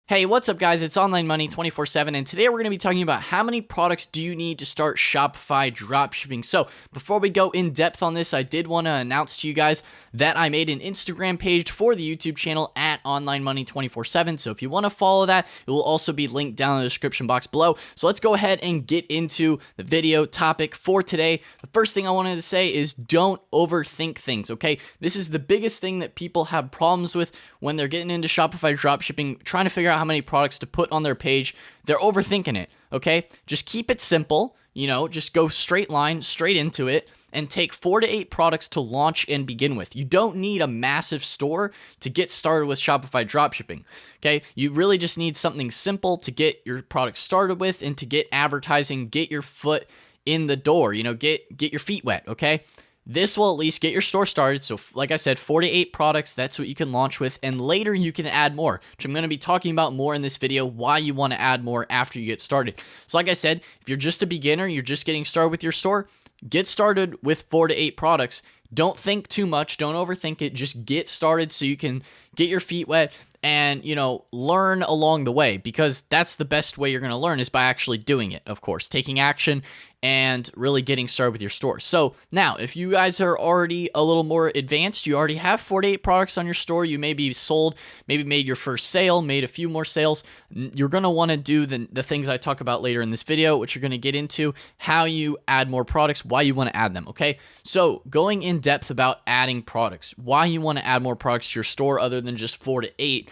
Hey, what's up guys? It's Online Money 24/7 and today we're going to be talking about how many products do you need to start Shopify dropshipping. So before we go in depth on this, I did want to announce to you guys that I made an Instagram page for the YouTube channel at Online Money 24/7. So if you want to follow that, it will also be linked down in the description box below. So let's go ahead and get into the video topic for today. The first thing I wanted to say is don't overthink things, okay? This is the biggest thing that people have problems with when they're getting into Shopify dropshipping, trying to figure out how many products to put on their page. They're overthinking it, okay? Just keep it simple, just go straight line, straight into it, and take 4 to 8 products to launch and begin with. You don't need a massive store to get started with Shopify dropshipping, okay? You really just need something simple to get your product started with and to get advertising, get your foot in the door, get your feet wet, okay? This will at least get your store started. So like I said, 4 to 8 products, that's what you can launch with. And later you can add more, which I'm going to be talking about more in this video, why you want to add more after you get started. So like I said, if you're just a beginner, you're just getting started with your store, get started with 4 to 8 products. Don't think too much. Don't overthink it. Just get started so you can get your feet wet and, learn along the way, because that's the best way you're going to learn is by actually doing it, of course, taking action and really getting started with your store. So now, if you guys are already a little more advanced, you already have 4 to 8 products on your store, you maybe sold, maybe made your first sale, made a few more sales, you're going to want to do the things I talk about later in this video, which you're going to get into how you add more products, why you want to add them, okay? So going in depth about adding products, why you want to add more products to your store other than just 4 to 8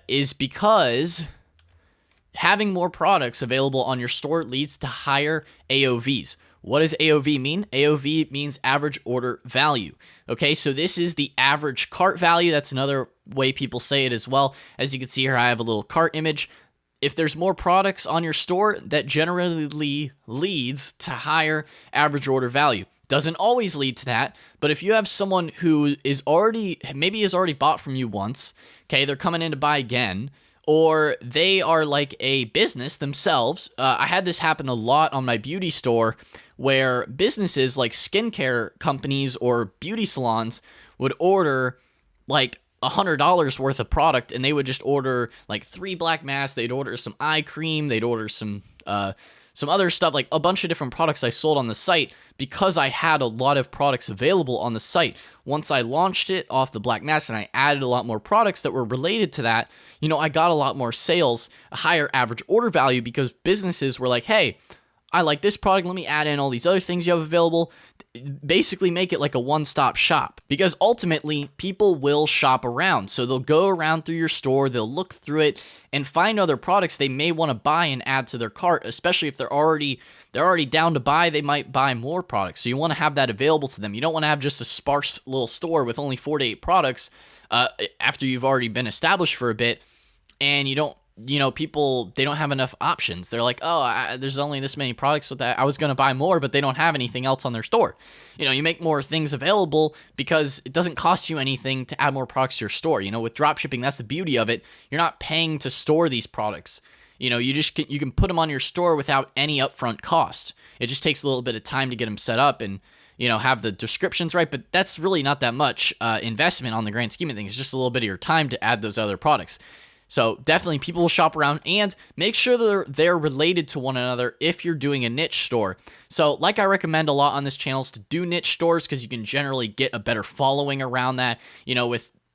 is because having more products available on your store leads to higher AOVs. What does AOV mean? AOV means average order value. Okay, so this is the average cart value. That's another way people say it as well. As you can see here, I have a little cart image. If there's more products on your store, that generally leads to higher average order value. Doesn't always lead to that, but if you have someone who is already bought from you once, okay, they're coming in to buy again, or they are like a business themselves. I had this happen a lot on my beauty store where businesses like skincare companies or beauty salons would order like $100 worth of product, and they would just order like 3 black masks, they'd order some eye cream, they'd order some other stuff, like a bunch of different products I sold on the site because I had a lot of products available on the site. Once I launched it off the black mask and I added a lot more products that were related to that, I got a lot more sales, a higher average order value, because businesses were like, hey, I like this product, let me add in all these other things you have available. Basically make it like a one-stop shop, because ultimately people will shop around. So they'll go around through your store, they'll look through it and find other products they may want to buy and add to their cart, especially if they're already down to buy, they might buy more products. So you want to have that available to them. You don't want to have just a sparse little store with only 4 to 8 products after you've already been established for a bit, and people, they don't have enough options. They're like, oh, there's only this many products with that. I was going to buy more, but they don't have anything else on their store. You make more things available because it doesn't cost you anything to add more products to your store. With dropshipping, that's the beauty of it. You're not paying to store these products. You can put them on your store without any upfront cost. It just takes a little bit of time to get them set up and, have the descriptions right, but that's really not that much investment on the grand scheme of things. It's just a little bit of your time to add those other products. So definitely people will shop around, and make sure they're related to one another if you're doing a niche store. So like I recommend a lot on this channel is to do niche stores, because you can generally get a better following around that.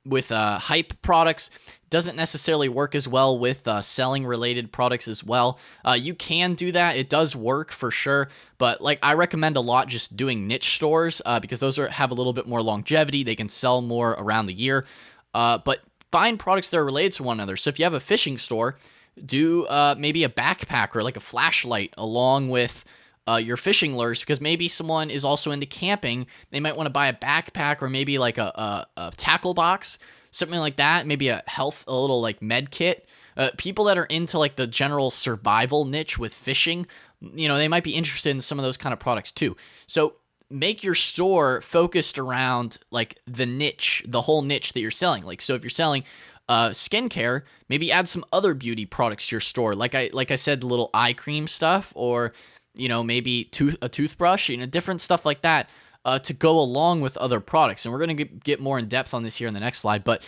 With hype products, doesn't necessarily work as well with selling related products as well. You can do that. It does work for sure. But like I recommend a lot just doing niche stores because those have a little bit more longevity. They can sell more around the year. But find products that are related to one another. So if you have a fishing store, do maybe a backpack or like a flashlight along with your fishing lures, because maybe someone is also into camping. They might want to buy a backpack or maybe like a tackle box, something like that. Maybe a little like med kit. People that are into like the general survival niche with fishing, they might be interested in some of those kind of products too. So make your store focused around like the niche, the whole niche that you're selling. Like, so if you're selling skincare, maybe add some other beauty products to your store. Like I said, the little eye cream stuff, or, maybe a toothbrush, different stuff like that to go along with other products. And we're going to get more in depth on this here in the next slide. But,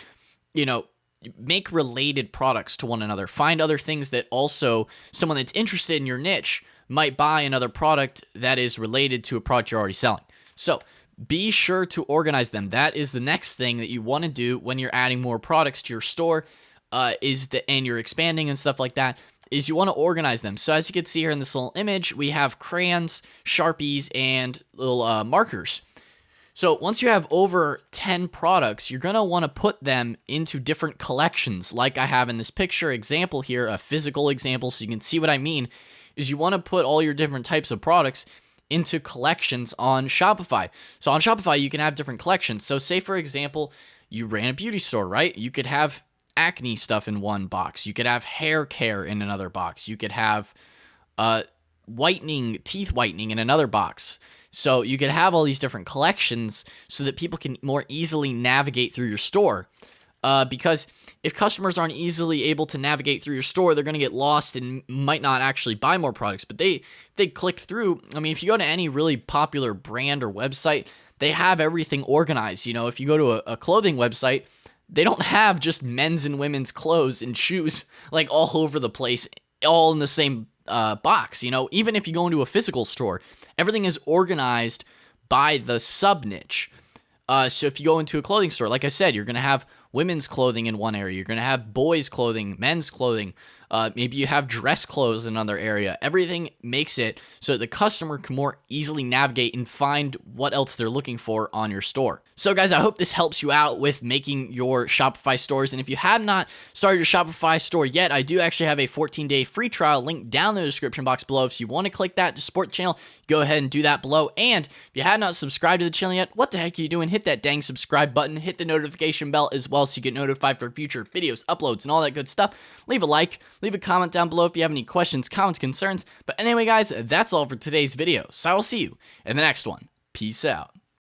make related products to one another. Find other things that also someone that's interested in your niche might buy another product that is related to a product you're already selling. So be sure to organize them. That is the next thing that you want to do when you're adding more products to your store, and you're expanding and stuff like that, is you want to organize them. So as you can see here in this little image, we have crayons, Sharpies, and little markers. So once you have over 10 products, you're going to want to put them into different collections, like I have in this picture example here, a physical example, so you can see what I mean, is you want to put all your different types of products into collections on Shopify. So on Shopify, you can have different collections. So say, for example, you ran a beauty store, right? You could have acne stuff in one box. You could have hair care in another box. You could have teeth whitening in another box. So you could have all these different collections so that people can more easily navigate through your store. Because if customers aren't easily able to navigate through your store, they're going to get lost and might not actually buy more products. But they click through. I mean, if you go to any really popular brand or website, they have everything organized. You know, if you go to a clothing website, they don't have just men's and women's clothes and shoes like all over the place, all in the same box. You know, even if you go into a physical store, everything is organized by the sub niche. So if you go into a clothing store, like I said, you're going to have women's clothing in one area. You're going to have boys' clothing, men's clothing. Maybe you have dress clothes in another area. Everything makes it so that the customer can more easily navigate and find what else they're looking for on your store. So guys, I hope this helps you out with making your Shopify stores. And if you have not started your Shopify store yet, I do actually have a 14-day free trial link down in the description box below. If you want to click that to support the channel, go ahead and do that below. And if you have not subscribed to the channel yet, what the heck are you doing? Hit that dang subscribe button, hit the notification bell as well so you get notified for future videos, uploads, and all that good stuff. Leave a like, leave a comment down below if you have any questions, comments, concerns. But anyway, guys, that's all for today's video. So I will see you in the next one. Peace out.